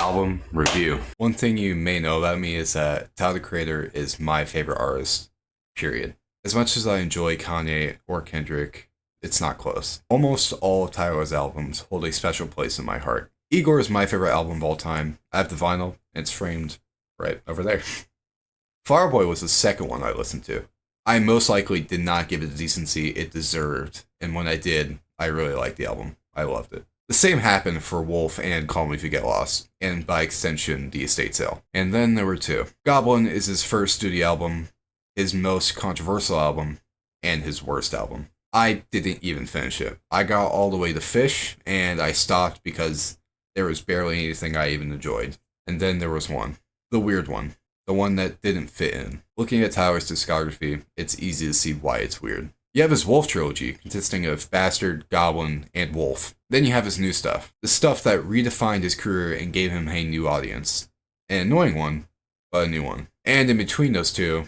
Album review. One thing you may know about me is that Tyler the Creator is my favorite artist, period. As much as I enjoy Kanye or Kendrick, it's not close. Almost all of Tyler's albums hold a special place in my heart. Igor is my favorite album of all time. I have the vinyl, and it's framed right over there. Flower Boy was the second one I listened to. I most likely did not give it the decency it deserved, and when I did, I really liked the album. I loved it. The same happened for Wolf and Call Me If You Get Lost, and by extension, The Estate Sale. And then there were two. Goblin is his first studio album, his most controversial album, and his worst album. I didn't even finish it. I got all the way to Fish, and I stopped because there was barely anything I even enjoyed. And then there was one. The weird one. The one that didn't fit in. Looking at Tyler's discography, it's easy to see why it's weird. You have his Wolf trilogy, consisting of Bastard, Goblin, and Wolf. Then you have his new stuff. The stuff that redefined his career and gave him a new audience. An annoying one, but a new one. And in between those two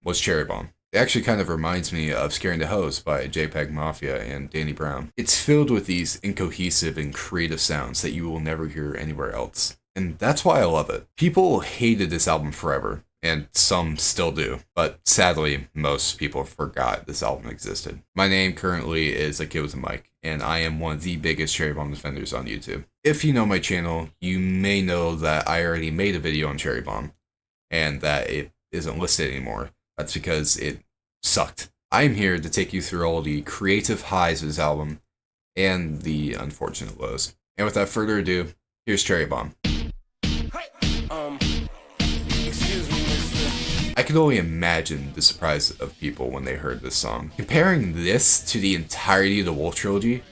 was Cherry Bomb. It actually kind of reminds me of Scaring the Hoes by JPEG Mafia and Danny Brown. It's filled with these incohesive and creative sounds that you will never hear anywhere else. And that's why I love it. People hated this album forever, and some still do. But sadly, most people forgot this album existed. My name currently is A Kid With A Mic, and I am one of the biggest Cherry Bomb defenders on YouTube. If you know my channel, you may know that I already made a video on Cherry Bomb, and that it isn't listed anymore. That's because it sucked. I'm here to take you through all the creative highs of this album, and the unfortunate lows. And without further ado, here's Cherry Bomb. I could only imagine the surprise of people when they heard this song. Comparing this to the entirety of the Wolf trilogy,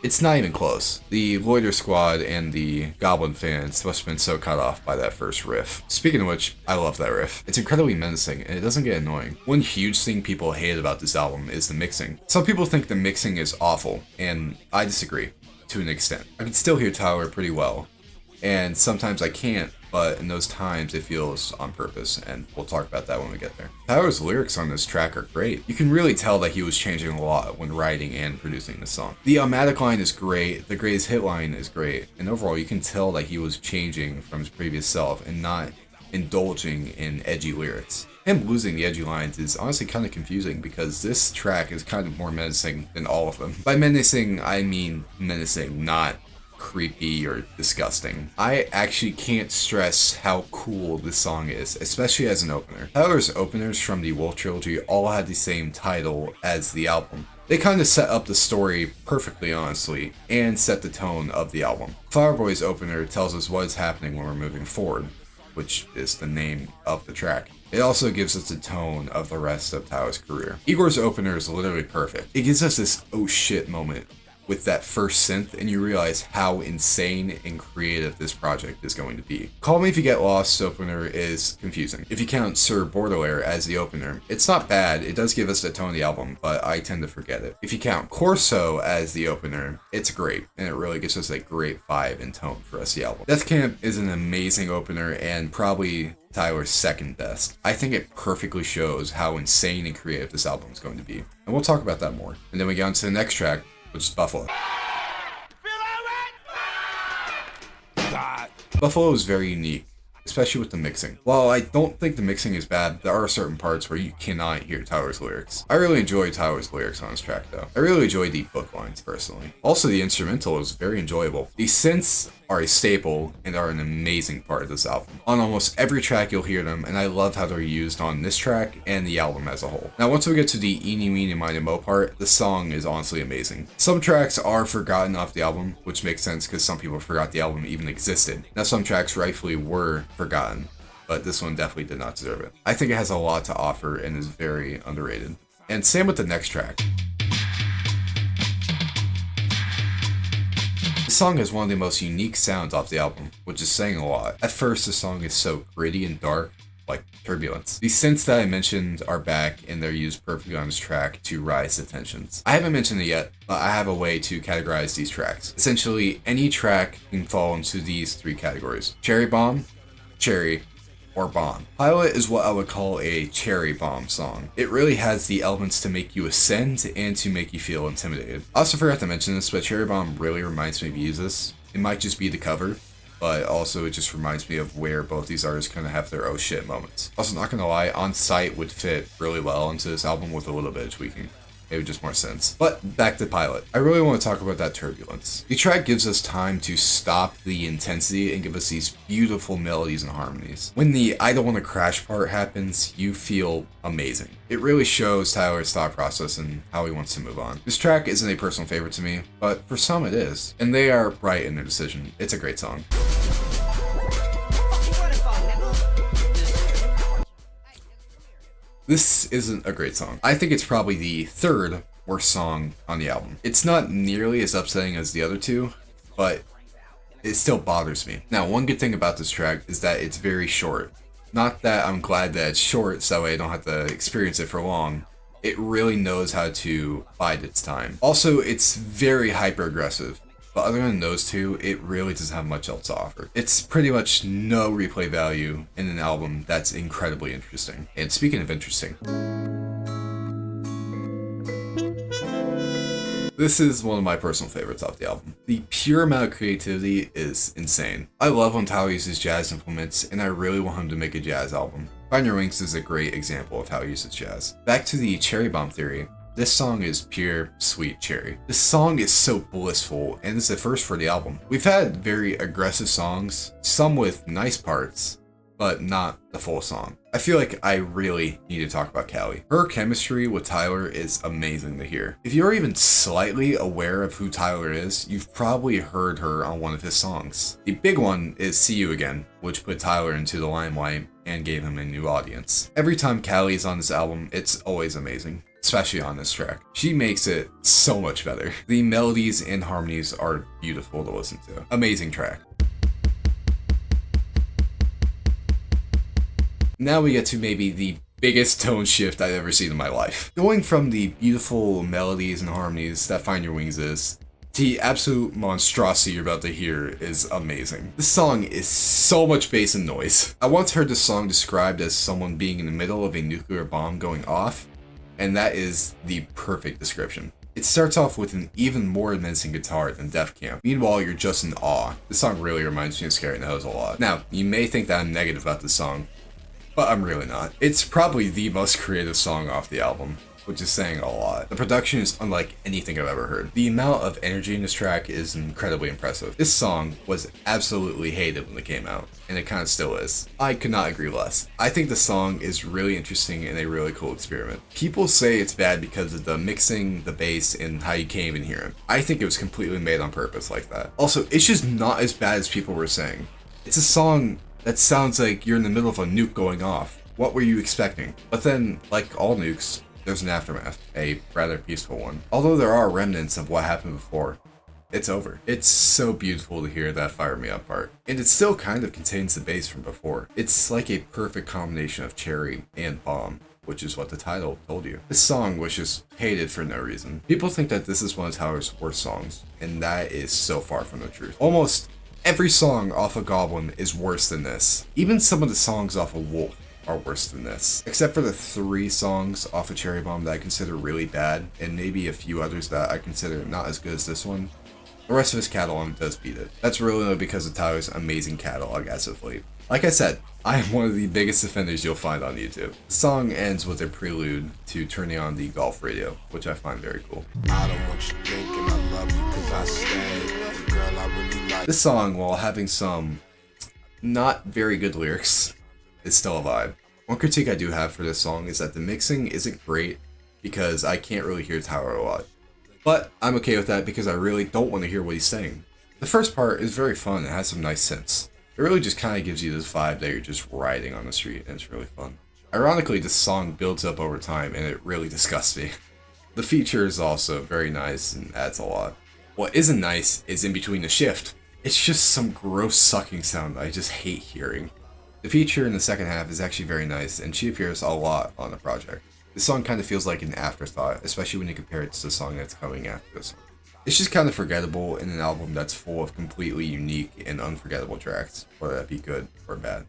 it's not even close. The Loiter Squad and the Goblin fans must have been so cut off by that first riff. Speaking of which, I love that riff. It's incredibly menacing, and it doesn't get annoying. One huge thing people hate about this album is the mixing. Some people think the mixing is awful, and I disagree, to an extent. I can still hear Tyler pretty well, and sometimes I can't, but in those times it feels on purpose, and we'll talk about that when we get there. Tyler's lyrics on this track are great. You can really tell that he was changing a lot when writing and producing this song. The Automatic line is great, the Greatest Hit line is great, and overall you can tell that he was changing from his previous self and not indulging in edgy lyrics. Him losing the edgy lines is honestly kind of confusing because this track is kind of more menacing than all of them. By menacing, I mean menacing, not creepy or disgusting. I actually can't stress how cool this song is, especially as an opener. Tyler's openers from the Wolf trilogy all had the same title as the album. They kind of set up the story perfectly, honestly, and set the tone of the album. Flower Boy's opener tells us what is happening when we're moving forward, which is the name of the track. It also gives us the tone of the rest of Tyler's career. Igor's opener is literally perfect. It gives us this oh shit moment with that first synth, and you realize how insane and creative this project is going to be. Call Me If You Get Lost opener is confusing. If you count Sir Baudelaire as the opener, it's not bad, it does give us the tone of the album, but I tend to forget it. If you count Corso as the opener, it's great, and it really gives us a great vibe and tone for us the album. Death Camp is an amazing opener, and probably Tyler's second best. I think it perfectly shows how insane and creative this album is going to be. And we'll talk about that more. And then we get on to the next track, which is Buffalo. Buffalo is very unique, especially with the mixing. While I don't think the mixing is bad, there are certain parts where you cannot hear Tyler's lyrics. I really enjoy Tyler's lyrics on this track though. I really enjoy the book lines personally. Also, the instrumental is very enjoyable. The synths are a staple and are an amazing part of this album. On almost every track you'll hear them, and I love how they're used on this track and the album as a whole. Now once we get to the Eeny Meeny Miny Mo part, the song is honestly amazing. Some tracks are forgotten off the album, which makes sense because some people forgot the album even existed. Now some tracks rightfully were forgotten, but this one definitely did not deserve it. I think it has a lot to offer and is very underrated. And same with the next track. This song has one of the most unique sounds off the album, which is saying a lot. At first, the song is so gritty and dark, like Turbulence. The synths that I mentioned are back, and they're used perfectly on this track to rise the tensions. I haven't mentioned it yet, but I have a way to categorize these tracks. Essentially, any track can fall into these three categories: Cherry Bomb, Cherry, or Bomb. Pilot is what I would call a cherry bomb song. It really has the elements to make you ascend and to make you feel intimidated. I also forgot to mention this, but Cherry Bomb really reminds me of Yeezus. It might just be the cover, but also it just reminds me of where both these artists kind of have their oh shit moments. Also, not gonna lie, On Sight would fit really well into this album with a little bit of tweaking. It would just more sense. But back to Pilot. I really want to talk about that turbulence. The track gives us time to stop the intensity and give us these beautiful melodies and harmonies. When the I don't want to crash part happens, you feel amazing. It really shows Tyler's thought process and how he wants to move on. This track isn't a personal favorite to me, but for some it is. And they are right in their decision. It's a great song. This isn't a great song. I think it's probably the third worst song on the album. It's not nearly as upsetting as the other two, but it still bothers me. Now, one good thing about this track is that it's very short. Not that I'm glad that it's short, so that way I don't have to experience it for long. It really knows how to bide its time. Also, it's very hyper-aggressive. But other than those two, it really doesn't have much else to offer. It's pretty much no replay value in an album that's incredibly interesting. And speaking of interesting, this is one of my personal favorites off the album. The pure amount of creativity is insane. I love when Tyler uses jazz implements, and I really want him to make a jazz album. Find Your Wings is a great example of how he uses jazz. Back to the Cherry Bomb theory. This song is pure sweet cherry. This song is so blissful, and it's the first for the album. We've had very aggressive songs, some with nice parts, but not the full song. I feel like I really need to talk about Callie. Her chemistry with Tyler is amazing to hear. If you're even slightly aware of who Tyler is, you've probably heard her on one of his songs. The big one is See You Again, which put Tyler into the limelight and gave him a new audience. Every time Callie is on this album, it's always amazing. Especially on this track. She makes it so much better. The melodies and harmonies are beautiful to listen to. Amazing track. Now we get to maybe the biggest tone shift I've ever seen in my life. Going from the beautiful melodies and harmonies that Find Your Wings is, the absolute monstrosity you're about to hear is amazing. This song is so much bass and noise. I once heard this song described as someone being in the middle of a nuclear bomb going off, and that is the perfect description. It starts off with an even more menacing guitar than Def Camp. Meanwhile, you're just in awe. This song really reminds me of Scary Nose a lot. Now, you may think that I'm negative about this song, but I'm really not. It's probably the most creative song off the album, which is saying a lot. The production is unlike anything I've ever heard. The amount of energy in this track is incredibly impressive. This song was absolutely hated when it came out, and it kind of still is. I could not agree less. I think the song is really interesting and a really cool experiment. People say it's bad because of the mixing, the bass, and how you can't even hear it. I think it was completely made on purpose like that. Also, it's just not as bad as people were saying. It's a song that sounds like you're in the middle of a nuke going off. What were you expecting? But then, like all nukes, there's an aftermath, a rather peaceful one. Although there are remnants of what happened before, it's over. It's so beautiful to hear that Fire Me Up part. And it still kind of contains the bass from before. It's like a perfect combination of cherry and bomb, which is what the title told you. This song was just hated for no reason. People think that this is one of Tyler's worst songs, and that is so far from the truth. Almost every song off of Goblin is worse than this. Even some of the songs off of Wolf are worse than this. Except for the 3 songs off of Cherry Bomb that I consider really bad, and maybe a few others that I consider not as good as this one, the rest of his catalog does beat it. That's really because of Tyler's amazing catalog as of late. Like I said, I am one of the biggest offenders you'll find on YouTube. The song ends with a prelude to turning on the golf radio, which I find very cool. I don't want you thinking I love you 'cause I stay. Girl, I really like. This song, while having some not very good lyrics, is still a vibe. One critique I do have for this song is that the mixing isn't great because I can't really hear Tyler a lot. But I'm okay with that because I really don't want to hear what he's saying. The first part is very fun and has some nice synths. It really just kind of gives you this vibe that you're just riding on the street, and it's really fun. Ironically, this song builds up over time and it really disgusts me. The feature is also very nice and adds a lot. What isn't nice is in between the shift. It's just some gross sucking sound that I just hate hearing. The feature in the second half is actually very nice, and she appears a lot on the project. This song kind of feels like an afterthought, especially when you compare it to the song that's coming after this one. It's just kind of forgettable in an album that's full of completely unique and unforgettable tracks, whether that be good or bad.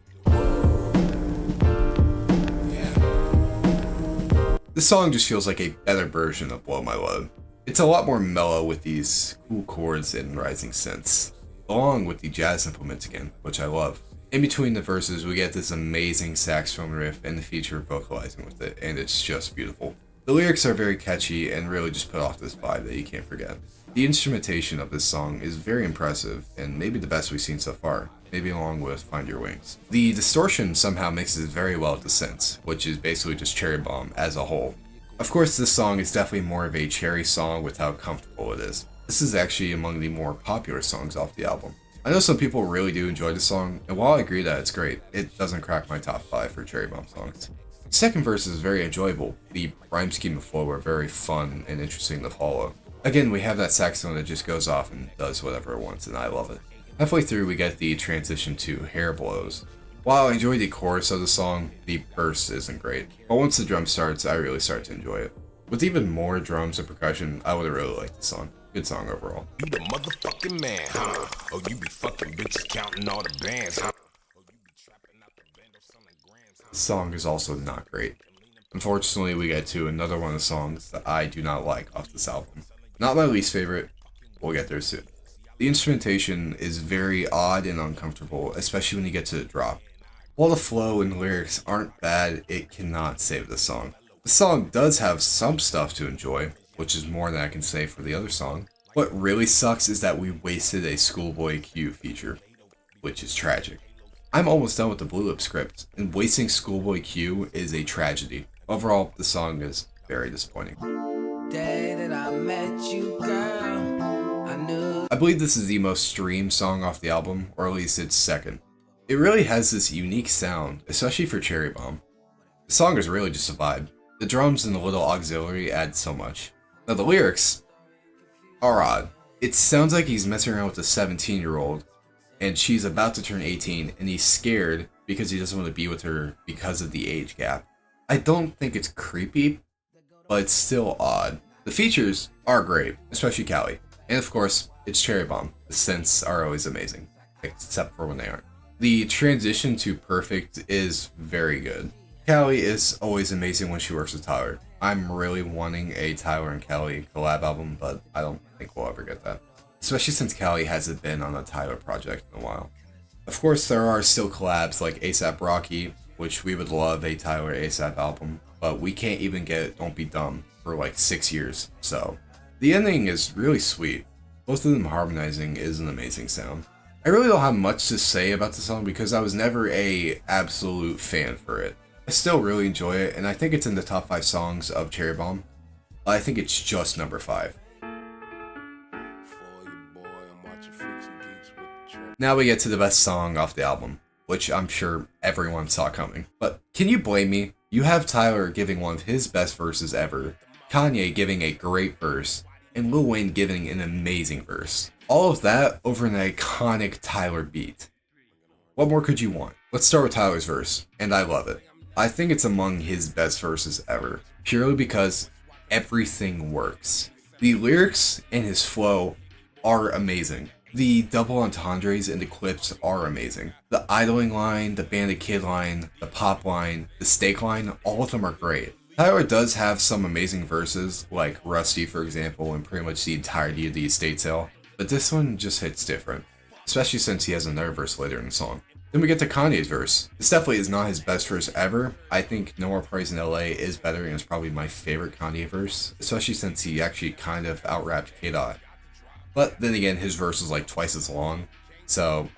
This song just feels like a better version of Blow My Load. It's a lot more mellow with these cool chords and rising synths. along with the jazz implements again, which I love. In between the verses, we get this amazing saxophone riff and the feature vocalizing with it, and it's just beautiful. The lyrics are very catchy and really just put off this vibe that you can't forget. The instrumentation of this song is very impressive and maybe the best we've seen so far, maybe along with Find Your Wings. The distortion somehow mixes very well with the synths, which is basically just Cherry Bomb as a whole. Of course, this song is definitely more of a Cherry song with how comfortable it is. This is actually among the more popular songs off the album. I know some people really do enjoy the song, and while I agree that it's great, it doesn't crack my top 5 for Cherry Bomb songs. The second verse is very enjoyable. The rhyme scheme and flow are very fun and interesting to follow. Again, we have that saxophone that just goes off and does whatever it wants, and I love it. Halfway through, we get the transition to Hair Blows. While I enjoy the chorus of the song, the verse isn't great, but once the drum starts, I really start to enjoy it. With even more drums and percussion, I would have really liked the song. Good song overall. You the motherfucking man, huh? Oh, you be fucking bitches counting all the bands, huh? The song is also not great. Unfortunately, we get to another one of the songs that I do not like off this album. Not my least favorite, we'll get there soon. The instrumentation is very odd and uncomfortable, especially when you get to the drop. While the flow and lyrics aren't bad, it cannot save the song. The song does have some stuff to enjoy, which is more than I can say for the other song. What really sucks is that we wasted a Schoolboy Q feature, which is tragic. I'm almost done with the Blue Lip script, and wasting Schoolboy Q is a tragedy. Overall, the song is very disappointing. Day that I met you, girl, I knew. I believe this is the most streamed song off the album, or at least it's second. It really has this unique sound, especially for Cherry Bomb. The song is really just a vibe. The drums and the little auxiliary add so much. Now the lyrics are odd. It sounds like he's messing around with a 17-year-old, and she's about to turn 18, and he's scared because he doesn't want to be with her because of the age gap. I don't think it's creepy, but it's still odd. The features are great, especially Callie. And of course, it's Cherry Bomb. The synths are always amazing, except for when they aren't. The transition to Perfect is very good. Callie is always amazing when she works with Tyler. I'm really wanting a Tyler and Callie collab album, but I don't think we'll ever get that. Especially since Callie hasn't been on a Tyler project in a while. Of course, there are still collabs like A$AP Rocky, which we would love a Tyler A$AP album, but we can't even get Don't Be Dumb for like 6 years, so. The ending is really sweet. Both of them harmonizing is an amazing sound. I really don't have much to say about the song because I was never a absolute fan for it. I still really enjoy it, and I think it's in the top 5 songs of Cherry Bomb. I think it's just number 5. Now we get to the best song off the album, which I'm sure everyone saw coming. But can you blame me? You have Tyler giving one of his best verses ever, Kanye giving a great verse, and Lil Wayne giving an amazing verse. All of that over an iconic Tyler beat. What more could you want? Let's start with Tyler's verse, and I love it. I think it's among his best verses ever, purely because everything works. The lyrics and his flow are amazing. The double entendres and the clips are amazing. The idling line, the Band of Kid line, the pop line, the steak line, all of them are great. Tyler does have some amazing verses, like Rusty for example, and pretty much the entirety of the estate sale, but this one just hits different, especially since he has another verse later in the song. Then we get to Kanye's verse. This definitely is not his best verse ever. I think No More Parties in LA is better and is probably my favorite Kanye verse, especially since he actually kind of out-rapped K-Dot. But then again, his verse is like twice as long,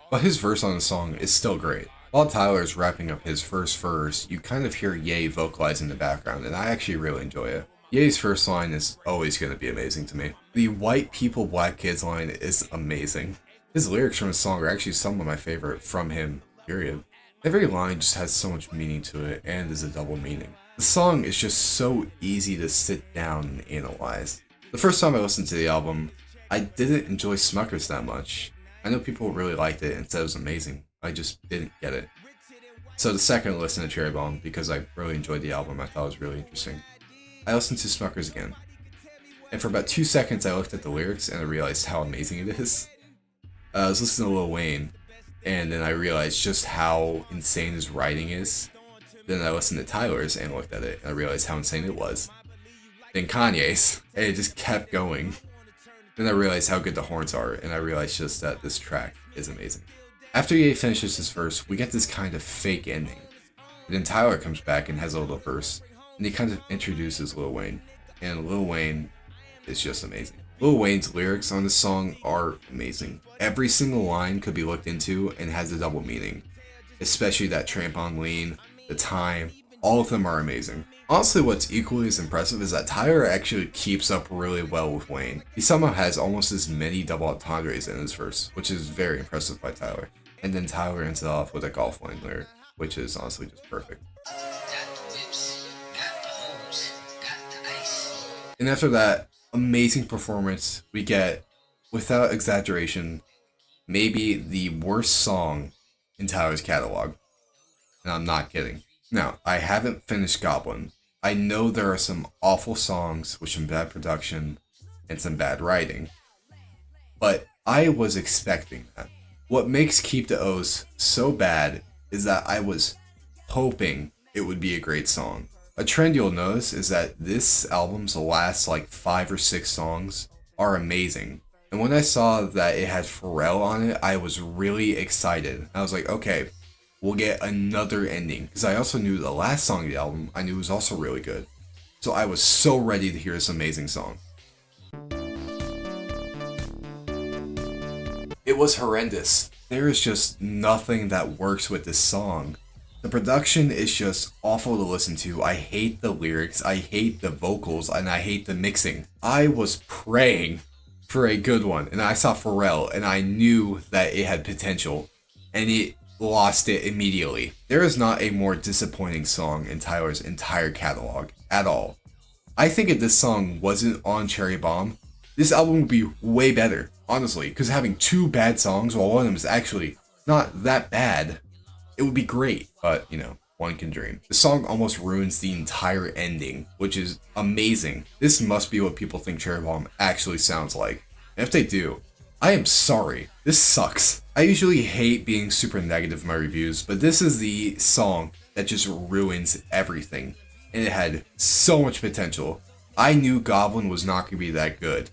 but his verse on the song is still great. While Tyler is wrapping up his first verse, you kind of hear Ye vocalize in the background, and I actually really enjoy it. Ye's first line is always going to be amazing to me. The white people, black kids line is amazing. His lyrics from the song are actually some of my favorite from him, period. Every line just has so much meaning to it and is a double meaning. The song is just so easy to sit down and analyze. The first time I listened to the album, I didn't enjoy Smuckers that much. I know people really liked it and said it was amazing. I just didn't get it. So the second I listened to Cherry Bomb, because I really enjoyed the album, I thought it was really interesting, I listened to Smuckers again. And for about 2 seconds I looked at the lyrics and I realized how amazing it is. I was listening to Lil Wayne, and then I realized just how insane his writing is. Then I listened to Tyler's and looked at it, and I realized how insane it was. Then Kanye's, and it just kept going. Then I realized how good the horns are, and I realized just that this track is amazing. After Ye finishes his verse, we get this kind of fake ending. And then Tyler comes back and has a little verse, and he kind of introduces Lil Wayne. And Lil Wayne is just amazing. Lil Wayne's lyrics on this song are amazing. Every single line could be looked into and has a double meaning. Especially that tramp on lean, the time, all of them are amazing. Honestly, what's equally as impressive is that Tyler actually keeps up really well with Wayne. He somehow has almost as many double entendres in his verse, which is very impressive by Tyler. And then Tyler ends it off with a golf line lyric, which is honestly just perfect. And after that amazing performance, we get, without exaggeration, maybe the worst song in Tyler's catalog. And I'm not kidding. Now, I haven't finished Goblin. I know there are some awful songs with some bad production and some bad writing, but I was expecting that. What makes Keep the O's so bad is that I was hoping it would be a great song. A trend you'll notice is that this album's last like 5 or 6 songs are amazing. And when I saw that it had Pharrell on it, I was really excited. I was like, okay, we'll get another ending. Because I also knew the last song of the album, I knew was also really good. So I was so ready to hear this amazing song. It was horrendous. There is just nothing that works with this song. The production is just awful to listen to. I hate the lyrics, I hate the vocals, and I hate the mixing. I was praying for a good one, and I saw Pharrell, and I knew that it had potential, and it lost it immediately. There is not a more disappointing song in Tyler's entire catalog, at all. I think if this song wasn't on Cherry Bomb, this album would be way better, honestly, because having 2 bad songs while one of them is actually not that bad, it would be great, but, you know, one can dream. The song almost ruins the entire ending, which is amazing. This must be what people think Cherry Bomb actually sounds like. And if they do, I am sorry. This sucks. I usually hate being super negative in my reviews, but this is the song that just ruins everything. And it had so much potential. I knew Goblin was not going to be that good,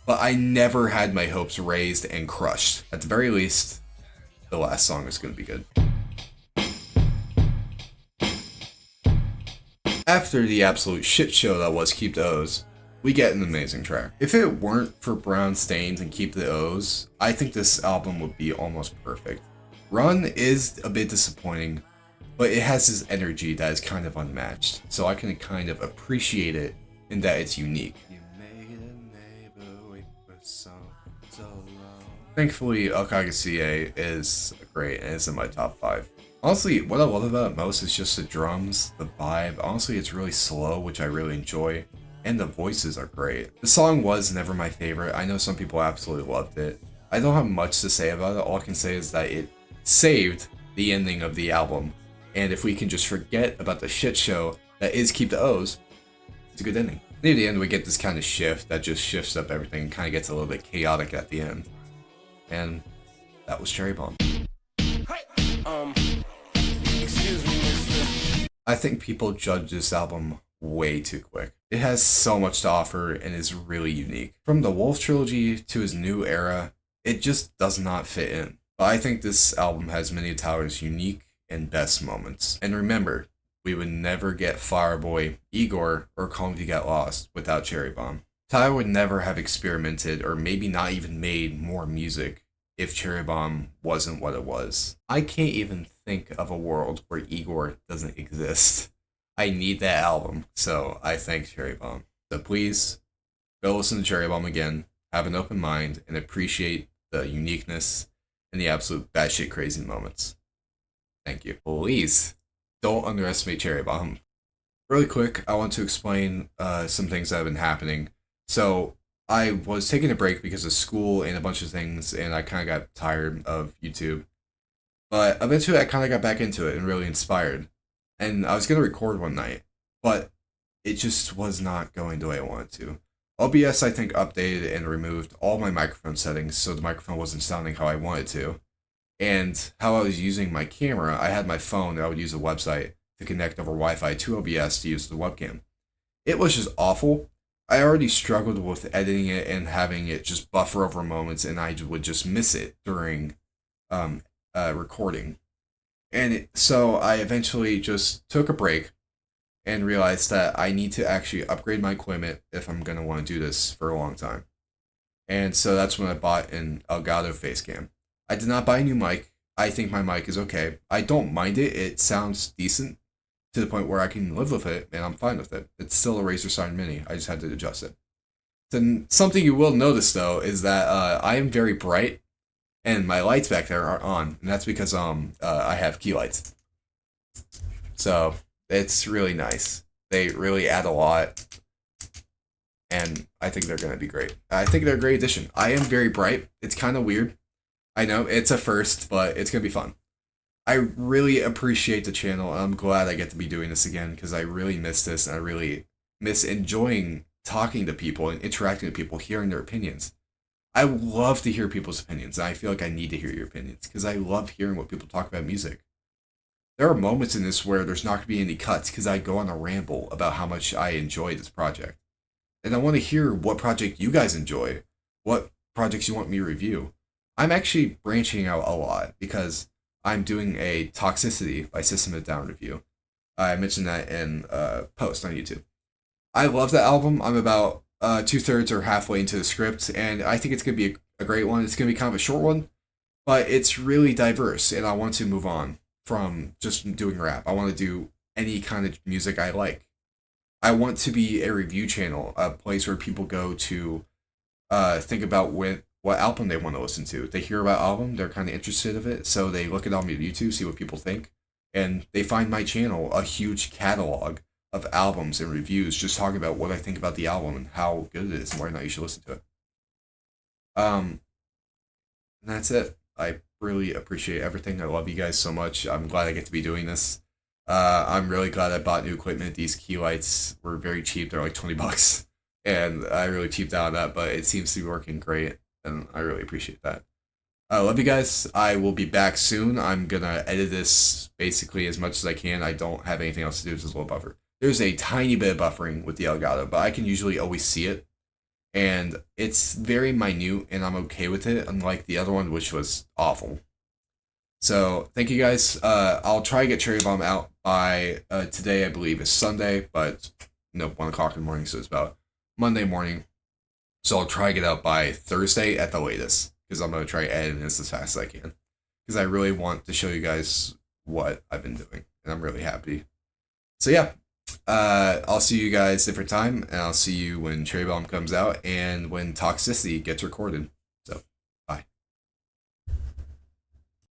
but I never had my hopes raised and crushed. At the very least, the last song is going to be good. After the absolute shit show that was Keep the O's, we get an amazing track. If it weren't for Brown Stains and Keep the O's, I think this album would be almost perfect. Run is a bit disappointing, but it has this energy that is kind of unmatched, so I can kind of appreciate it in that it's unique. Thankfully, Okagasie is great and is in my top 5. Honestly, what I love about it most is just the drums, the vibe. Honestly, it's really slow, which I really enjoy, and the voices are great. The song was never my favorite. I know some people absolutely loved it. I don't have much to say about it. All I can say is that it saved the ending of the album, and if we can just forget about the shit show that is Keep the O's, it's a good ending. Near the end, we get this kind of shift that just shifts up everything and kind of gets a little bit chaotic at the end. And that was Cherry Bomb. Excuse me, mister. I think people judge this album way too quick. It has so much to offer and is really unique. From the Wolf Trilogy to his new era, it just does not fit in. But I think this album has many of Tyler's unique and best moments. And remember, we would never get Fireboy, Igor, or Call Me If You Get Lost without Cherry Bomb. Tyler would never have experimented or maybe not even made more music if Cherry Bomb wasn't what it was. I can't even think of a world where Igor doesn't exist. I need that album, so I thank Cherry Bomb. So please, go listen to Cherry Bomb again, have an open mind, and appreciate the uniqueness and the absolute batshit crazy moments. Thank you. Please, don't underestimate Cherry Bomb. Really quick, I want to explain some things that have been happening. So, I was taking a break because of school and a bunch of things, and I kind of got tired of YouTube. But eventually I kind of got back into it and really inspired. And I was going to record one night, but it just was not going the way I wanted to. OBS, I think, updated and removed all my microphone settings, so the microphone wasn't sounding how I wanted to. And how I was using my camera, I had my phone, and I would use a website to connect over Wi-Fi to OBS to use the webcam. It was just awful. I already struggled with editing it and having it just buffer over moments, and I would just miss it during um, recording. So I eventually just took a break and realized that I need to actually upgrade my equipment if I'm gonna want to do this for a long time. And so that's when I bought an Elgato Facecam. I did not buy a new mic. I think my mic is okay. I don't mind it. It sounds decent to the point where I can live with it, and I'm fine with it. It's still a Razer Sign Mini. I just had to adjust it. Then something you will notice though is that I am very bright, and my lights back there are on, and that's because I have key lights. So it's really nice. They really add a lot, and I think they're gonna be great. I think they're a great addition. I am very bright. It's kind of weird. I know it's a first, but it's gonna be fun. I really appreciate the channel. I'm glad I get to be doing this again because I really miss this, and I really miss enjoying talking to people and interacting with people, hearing their opinions. I love to hear people's opinions, and I feel like I need to hear your opinions because I love hearing what people talk about music. There are moments in this where there's not going to be any cuts because I go on a ramble about how much I enjoy this project. And I want to hear what project you guys enjoy, what projects you want me to review. I'm actually branching out a lot because I'm doing a Toxicity by System of a Down review. I mentioned that in a post on YouTube. I love that album. I'm about 2/3 or halfway into the script, and I think it's going to be a great one. It's going to be kind of a short one, but it's really diverse, and I want to move on from just doing rap. I want to do any kind of music I like. I want to be a review channel, a place where people go to think about what album they want to listen to. They hear about album, they're kind of interested in it, so they look it on YouTube, see what people think, and they find my channel a huge catalog of albums and reviews, just talking about what I think about the album and how good it is and why not you should listen to it. And that's it. I really appreciate everything. I love you guys so much. I'm glad I get to be doing this. I'm really glad I bought new equipment. These key lights were very cheap. They're like $20, and I really cheaped out on that, but it seems to be working great, and I really appreciate that. I love you guys. I will be back soon. I'm gonna edit this basically as much as I can. I don't have anything else to do. Just a little buffer. There's a tiny bit of buffering with the Elgato, but I can usually always see it. And it's very minute, and I'm okay with it, unlike the other one, which was awful. So, thank you guys. I'll try to get Cherry Bomb out by today, I believe, is Sunday, but 1 o'clock in the morning, so it's about Monday morning. So, I'll try to get out by Thursday at the latest, because I'm going to try editing this as fast as I can. Because I really want to show you guys what I've been doing, and I'm really happy. So, yeah. I'll see you guys different time, and I'll see you when Cherry Bomb comes out and when Toxicity gets recorded.